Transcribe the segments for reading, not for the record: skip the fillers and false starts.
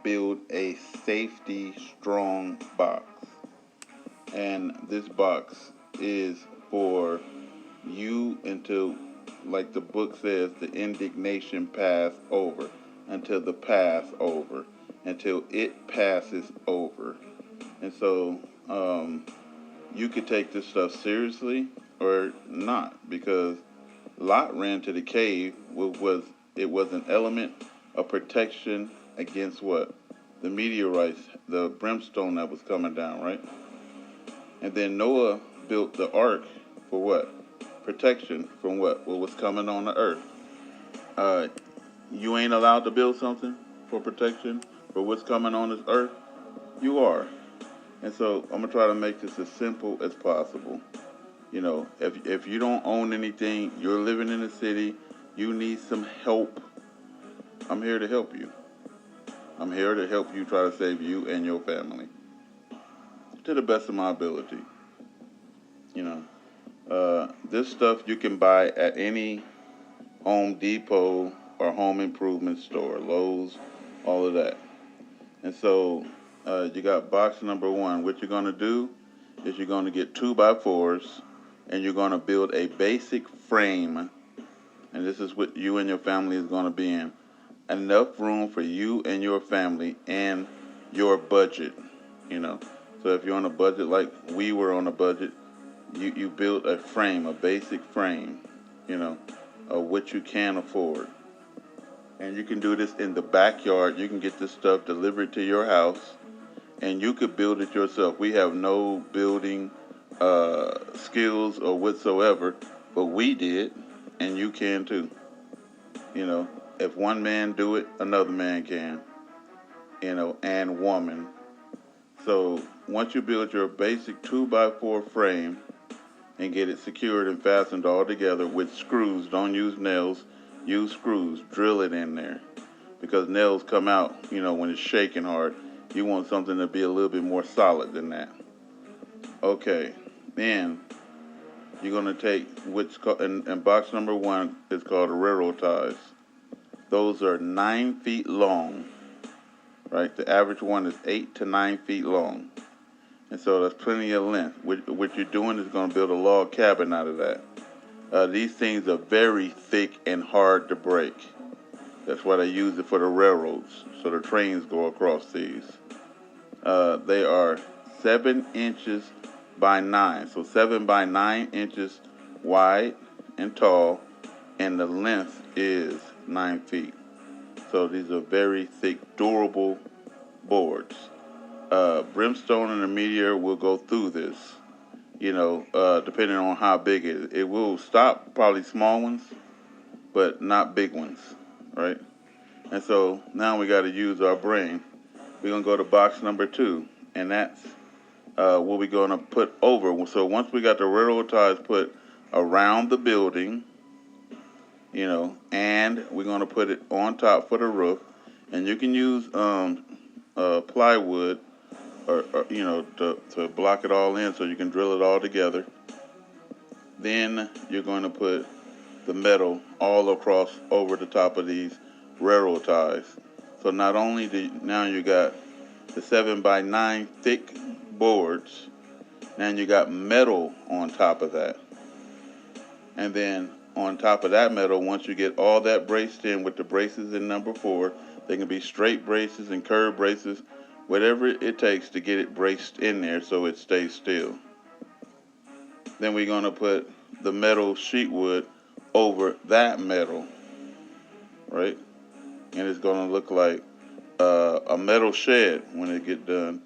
build a safety strong box. And this box is for you until, like the book says, the indignation pass over, until the pass over, until it passes over. And so you could take this stuff seriously or not, because Lot ran to the cave. It was an element of protection against what? The meteorites, the brimstone that was coming down, right? And then Noah built the ark for what? Protection from what? What was coming on the earth. Uh, you ain't allowed to build something for protection for what's coming on this earth. You are. And so I'm gonna try to make this as simple as possible. If you don't own anything, you're living in a city, you need some help. I'm here to help you. I'm here to help you try to save you and your family to the best of my ability. You know, this stuff you can buy at any Home Depot or home improvement store, Lowe's, all of that. And so you got box number one. What you're going to do is you're going to get 2x4s and you're going to build a basic frame. And this is what you and your family is going to be in. Enough room for you and your family and your budget, you know. So if you're on a budget like we were on a budget, you build a frame, a basic frame, you know, of what you can afford. And you can do this in the backyard. You can get this stuff delivered to your house and you could build it yourself. We have no building skills or whatsoever, but we did, and you can too. You know, if one man do it, another man can. You know, and woman. So once you build your basic 2x4 frame and get it secured and fastened all together with screws, don't use nails, use screws, drill it in there. Because nails come out, you know, when it's shaking hard. You want something to be a little bit more solid than that. Okay, then you're going to take what's called, and box number one is called railroad ties. Those are 9 feet long, right? The average one is 8 to 9 feet long. And so that's plenty of length. What you're doing is going to build a log cabin out of that. These things are very thick and hard to break. That's why they use it for the railroads, so the trains go across these. They are 7 inches by 9, so 7 by 9 inches wide and tall, and the length is 9 feet. So these are very thick, durable boards. Brimstone and a meteor will go through this, you know, depending on how big it is. It will stop probably small ones, but not big ones, right? And so now we got to use our brain. We're going to go to box number two, and that's what we're going to put over. So once we got the railroad ties put around the building, you know, and we're going to put it on top for the roof, and you can use plywood or you know, to block it all in so you can drill it all together. Then you're going to put the metal all across over the top of these railroad ties. So not only now you got the 7 by 9 thick boards, and you got metal on top of that. And then on top of that metal, once you get all that braced in with the braces in number 4, they can be straight braces and curved braces, whatever it takes to get it braced in there so it stays still. Then we're going to put the metal sheet wood over that metal, right? And it's going to look like a metal shed when it get done.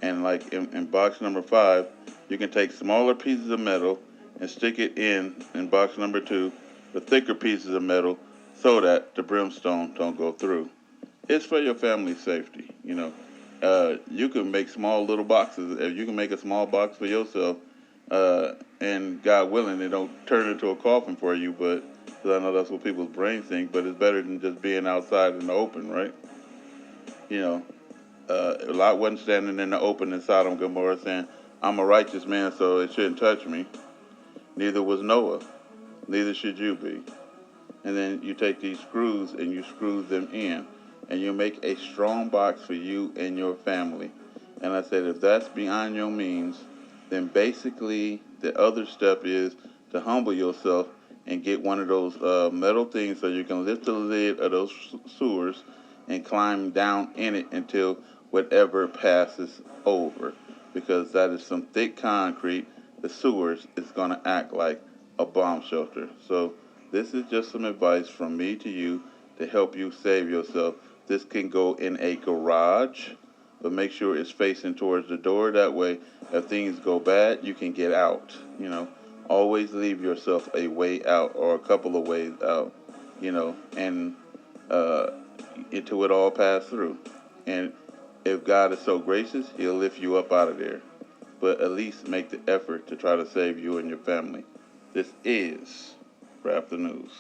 And like in box number 5, you can take smaller pieces of metal and stick it in box number 2, the thicker pieces of metal, so that the brimstone don't go through. It's for your family's safety, you know. You can make small little boxes. If you can make a small box for yourself, and God willing, it don't turn into a coffin for you, but because I know that's what people's brains think, but it's better than just being outside in the open, right? You know, Lot wasn't standing in the open in Sodom and Gomorrah saying, I'm a righteous man, so it shouldn't touch me. Neither was Noah. Neither should you be. And then you take these screws and you screw them in. and you make a strong box for you and your family. And I said, if that's beyond your means, then basically the other step is to humble yourself and get one of those metal things so you can lift the lid of those sewers and climb down in it until whatever passes over. Because that is some thick concrete. The sewers is going to act like a bomb shelter. So this is just some advice from me to you to help you save yourself. This can go in a garage, but make sure it's facing towards the door. That way, if things go bad, you can get out. Always leave yourself a way out or a couple of ways out, and uh, until it all pass through. And if God is so gracious, He'll lift you up out of there. But at least make the effort to try to save you and your family. This is Rap the News.